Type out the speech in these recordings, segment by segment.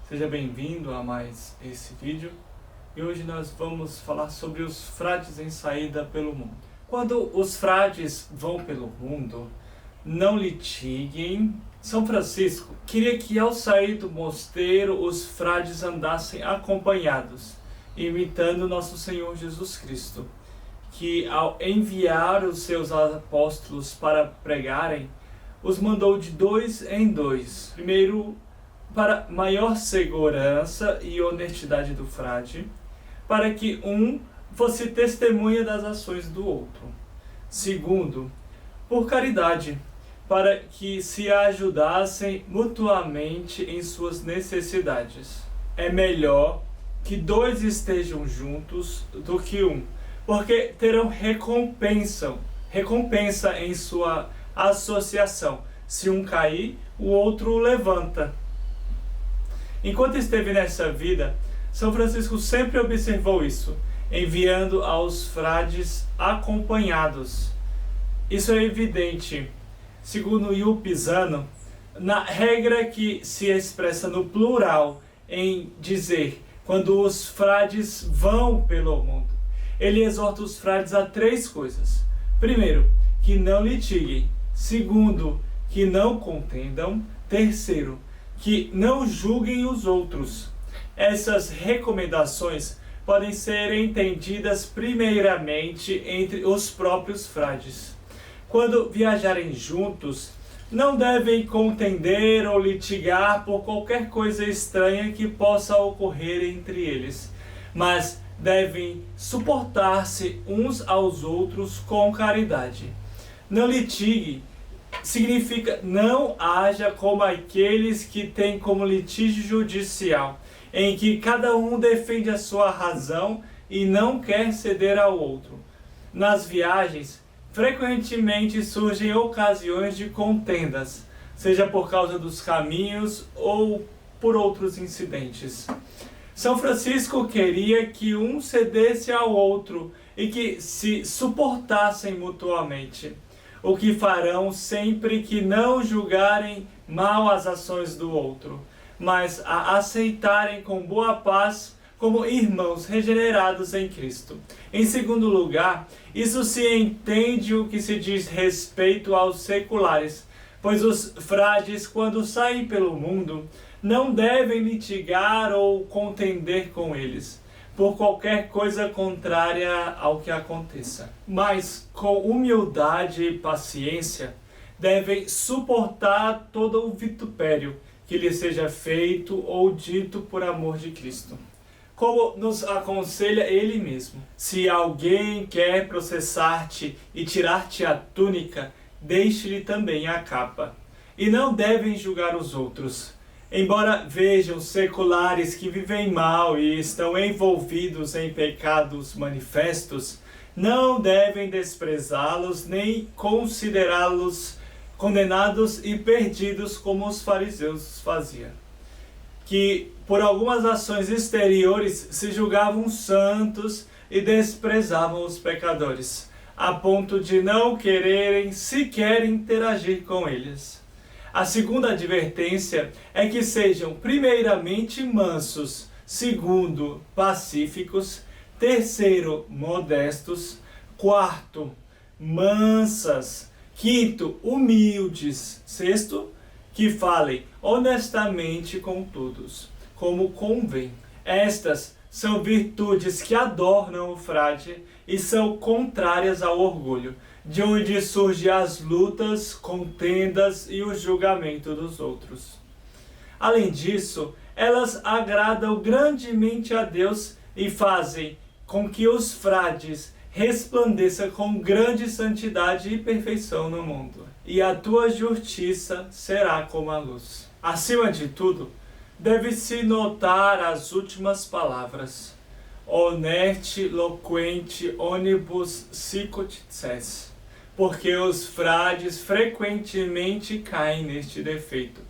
Seja bem-vindo a mais esse vídeo e hoje nós vamos falar sobre os frades em saída pelo mundo. Quando os frades vão pelo mundo, não litiguem. São Francisco queria que ao sair do mosteiro os frades andassem acompanhados, imitando nosso Senhor Jesus Cristo, que ao enviar os seus apóstolos para pregarem, os mandou de 2 em 2. Primeiro, para maior segurança e honestidade do frade, para que um fosse testemunha das ações do outro. Segundo, por caridade, para que se ajudassem mutuamente em suas necessidades. É melhor que 2 estejam juntos do que um, porque terão recompensa em sua associação. Se um cair, o outro o levanta. Enquanto esteve nessa vida, São Francisco sempre observou isso, enviando aos frades acompanhados. Isso é evidente, segundo Yu Pisano, na regra que se expressa no plural, em dizer, quando os frades vão pelo mundo. Ele exorta os frades a 3 coisas. Primeiro, que não litiguem. Segundo, que não contendam. Terceiro, que não julguem os outros. Essas recomendações podem ser entendidas primeiramente entre os próprios frades. Quando viajarem juntos, não devem contender ou litigar por qualquer coisa estranha que possa ocorrer entre eles, mas devem suportar-se uns aos outros com caridade. Não litigue significa não haja como aqueles que têm como litígio judicial, em que cada um defende a sua razão e não quer ceder ao outro. Nas viagens, frequentemente surgem ocasiões de contendas, seja por causa dos caminhos ou por outros incidentes. São Francisco queria que um cedesse ao outro e que se suportassem mutuamente, o que farão sempre que não julgarem mal as ações do outro, mas a aceitarem com boa paz como irmãos regenerados em Cristo. Em segundo lugar, isso se entende o que se diz respeito aos seculares, pois os frades, quando saem pelo mundo, não devem litigar ou contender com eles, por qualquer coisa contrária ao que aconteça. Mas, com humildade e paciência, devem suportar todo o vitupério que lhe seja feito ou dito por amor de Cristo. Como nos aconselha ele mesmo: se alguém quer processar-te e tirar-te a túnica, deixe-lhe também a capa. E não devem julgar os outros. Embora vejam seculares que vivem mal e estão envolvidos em pecados manifestos, não devem desprezá-los nem considerá-los condenados e perdidos como os fariseus faziam, que por algumas ações exteriores se julgavam santos e desprezavam os pecadores, a ponto de não quererem sequer interagir com eles. A segunda advertência é que sejam primeiramente mansos, segundo, pacíficos, terceiro, modestos, quarto, mansas, quinto, humildes, sexto, que falem honestamente com todos, como convém. Estas são virtudes que adornam o frade e são contrárias ao orgulho, de onde surgem as lutas, contendas e o julgamento dos outros. Além disso, elas agradam grandemente a Deus e fazem com que os frades resplandeçam com grande santidade e perfeição no mundo. E a tua justiça será como a luz. Acima de tudo, deve-se notar as últimas palavras: Honerte loquente onibus sicut ses, porque os frades frequentemente caem neste defeito.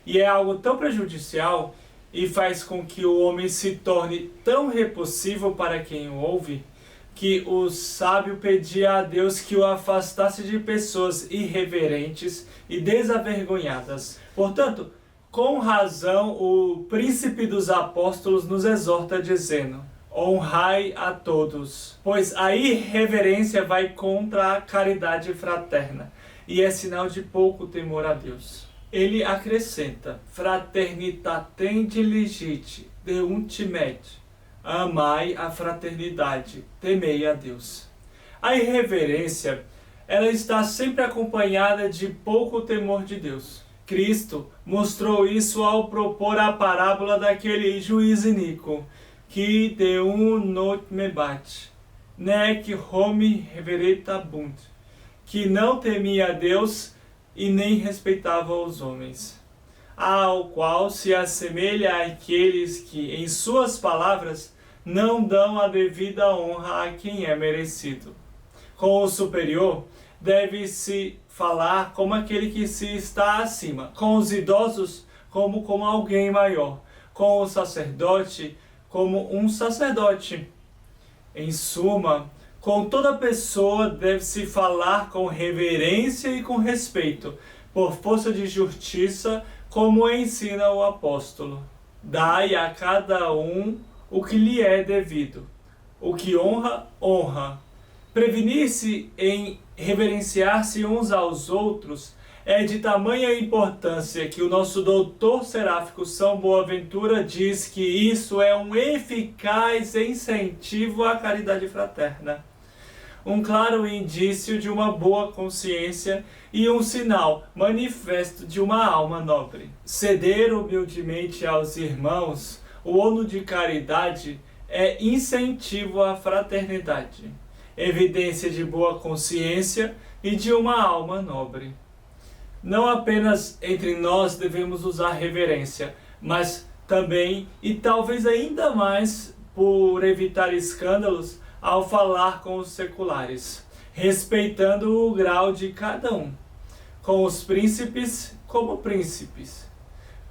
E é algo tão prejudicial e faz com que o homem se torne tão repulsivo para quem o ouve, que o sábio pedia a Deus que o afastasse de pessoas irreverentes e desavergonhadas. Portanto, Com razão, o príncipe dos apóstolos nos exorta dizendo: honrai a todos, pois a irreverência vai contra a caridade fraterna e é sinal de pouco temor a Deus. Ele acrescenta: fraternitatem diligite deuntimet, amai a fraternidade, temei a Deus. A irreverência, ela está sempre acompanhada de pouco temor de Deus. Cristo mostrou isso ao propor a parábola daquele juiz iníquo, que deum not mebat, nec homi reveritabunt, que não temia a Deus e nem respeitava os homens, ao qual se assemelha aqueles que, em suas palavras, não dão a devida honra a quem é merecido. Com o superior, deve-se falar como aquele que se está acima, com os idosos como alguém maior, com o sacerdote como um sacerdote. Em suma, com toda pessoa deve-se falar com reverência e com respeito, por força de justiça, como ensina o apóstolo. Dai a cada um o que lhe é devido. O que honra, honra. Prevenir-se em reverenciar-se uns aos outros é de tamanha importância que o nosso doutor seráfico São Boaventura diz que isso é um eficaz incentivo à caridade fraterna, um claro indício de uma boa consciência e um sinal manifesto de uma alma nobre. Ceder humildemente aos irmãos o ônus de caridade é incentivo à fraternidade, evidência de boa consciência e de uma alma nobre. Não apenas entre nós devemos usar reverência, mas também, e talvez ainda mais, por evitar escândalos, ao falar com os seculares, respeitando o grau de cada um, com os príncipes como príncipes,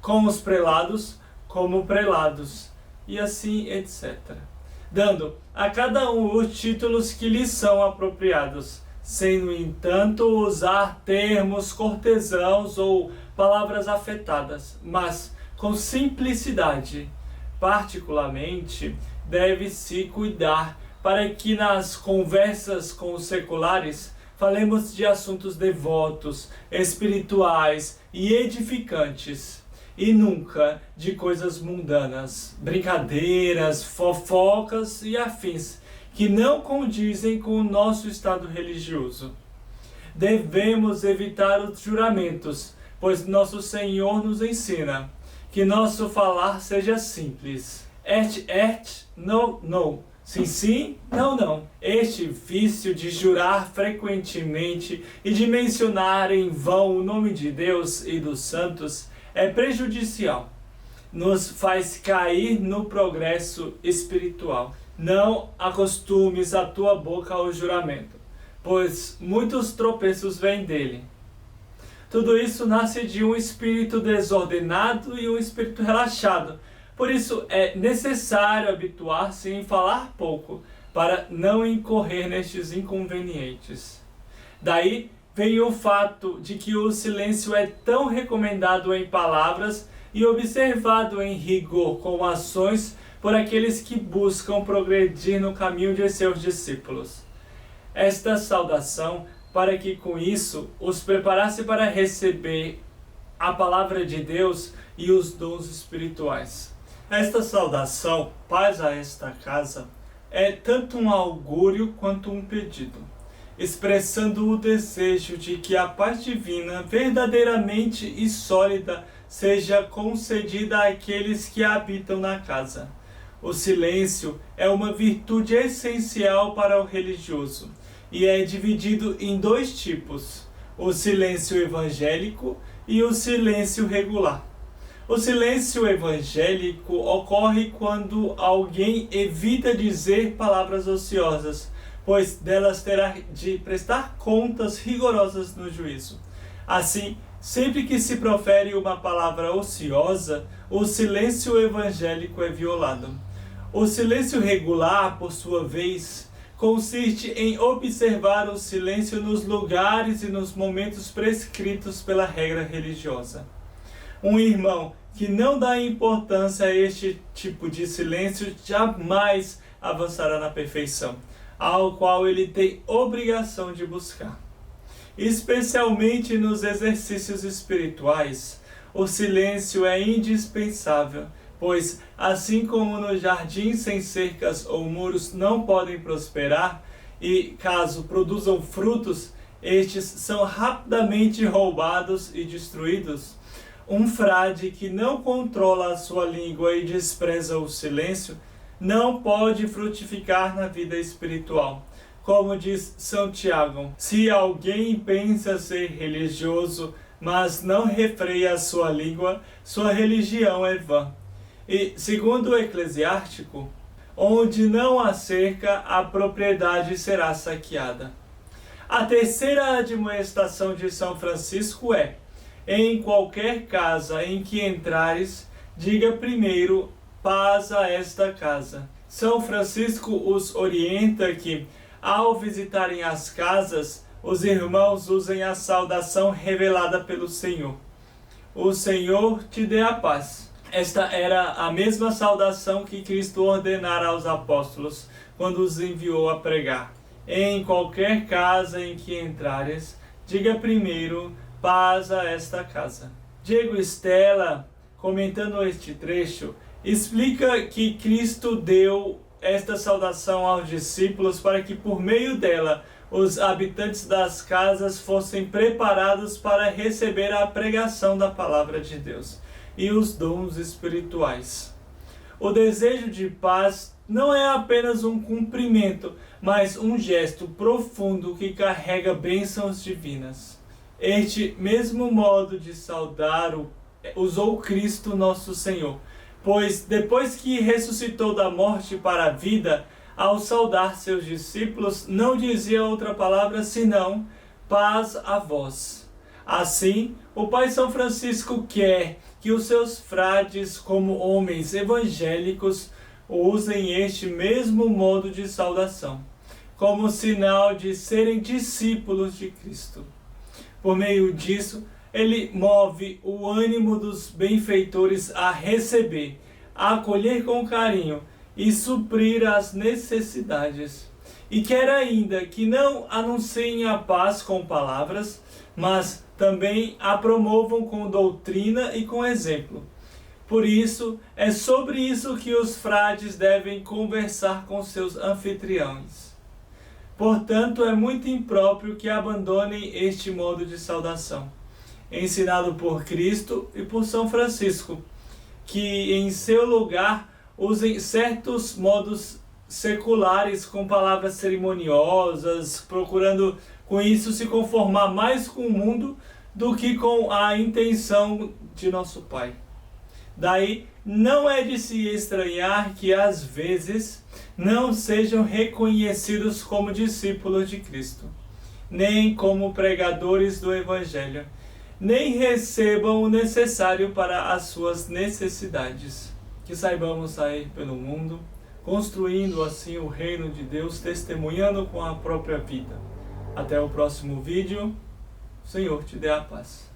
com os prelados como prelados, e assim etc. Dando a cada um os títulos que lhes são apropriados, sem, no entanto, usar termos cortesãos ou palavras afetadas, mas com simplicidade. Particularmente, deve-se cuidar para que nas conversas com os seculares falemos de assuntos devotos, espirituais e edificantes, e nunca de coisas mundanas, brincadeiras, fofocas e afins, que não condizem com o nosso estado religioso. Devemos evitar os juramentos, pois nosso Senhor nos ensina que nosso falar seja simples. Não, não. Sim, sim, não, não. Este vício de jurar frequentemente e de mencionar em vão o nome de Deus e dos santos é prejudicial. Nos faz cair no progresso espiritual. Não acostumes a tua boca ao juramento, pois muitos tropeços vêm dele. Tudo isso nasce de um espírito desordenado e um espírito relaxado. Por isso é necessário habituar-se em falar pouco, para não incorrer nestes inconvenientes. Daí vem o fato de que o silêncio é tão recomendado em palavras e observado em rigor com ações por aqueles que buscam progredir no caminho de seus discípulos. Esta saudação, para que com isso os preparasse para receber a palavra de Deus e os dons espirituais. Esta saudação, paz a esta casa, é tanto um augúrio quanto um pedido, expressando o desejo de que a paz divina, verdadeiramente e sólida, seja concedida àqueles que habitam na casa. O silêncio é uma virtude essencial para o religioso e é dividido em dois tipos: o silêncio evangélico e o silêncio regular. O silêncio evangélico ocorre quando alguém evita dizer palavras ociosas, pois delas terá de prestar contas rigorosas no juízo. Assim, sempre que se profere uma palavra ociosa, o silêncio evangélico é violado. O silêncio regular, por sua vez, consiste em observar o silêncio nos lugares e nos momentos prescritos pela regra religiosa. Um irmão que não dá importância a este tipo de silêncio jamais avançará na perfeição, ao qual ele tem obrigação de buscar. Especialmente nos exercícios espirituais, o silêncio é indispensável, pois, assim como no jardim sem cercas ou muros não podem prosperar, e caso produzam frutos, estes são rapidamente roubados e destruídos, um frade que não controla a sua língua e despreza o silêncio, não pode frutificar na vida espiritual. Como diz São Tiago, se alguém pensa ser religioso, mas não refreia a sua língua, sua religião é vã. E, segundo o Eclesiástico, onde não há cerca, a propriedade será saqueada. A terceira admoestação de São Francisco é: em qualquer casa em que entrares, diga primeiro, paz a esta casa. São Francisco os orienta que, ao visitarem as casas, os irmãos usem a saudação revelada pelo Senhor. O Senhor te dê a paz. Esta era a mesma saudação que Cristo ordenara aos apóstolos quando os enviou a pregar. Em qualquer casa em que entrares, diga primeiro, paz a esta casa. Diego Stella, comentando este trecho, explica que Cristo deu esta saudação aos discípulos para que por meio dela os habitantes das casas fossem preparados para receber a pregação da palavra de Deus e os dons espirituais. O desejo de paz não é apenas um cumprimento, mas um gesto profundo que carrega bênçãos divinas. Este mesmo modo de saudar usou Cristo nosso Senhor, pois depois que ressuscitou da morte para a vida, ao saudar seus discípulos, não dizia outra palavra senão paz a vós. Assim, o Pai São Francisco quer que os seus frades, como homens evangélicos, usem este mesmo modo de saudação, como sinal de serem discípulos de Cristo. Por meio disso, ele move o ânimo dos benfeitores a receber, a acolher com carinho e suprir as necessidades. E quer ainda que não anunciem a paz com palavras, mas também a promovam com doutrina e com exemplo. Por isso, é sobre isso que os frades devem conversar com seus anfitriões. Portanto, é muito impróprio que abandonem este modo de saudação, ensinado por Cristo e por São Francisco, que em seu lugar usem certos modos seculares com palavras cerimoniosas, procurando com isso se conformar mais com o mundo do que com a intenção de nosso Pai. Daí, não é de se estranhar que às vezes não sejam reconhecidos como discípulos de Cristo, nem como pregadores do Evangelho, nem recebam o necessário para as suas necessidades. Que saibamos sair pelo mundo, construindo assim o reino de Deus, testemunhando com a própria vida. Até o próximo vídeo. O Senhor te dê a paz.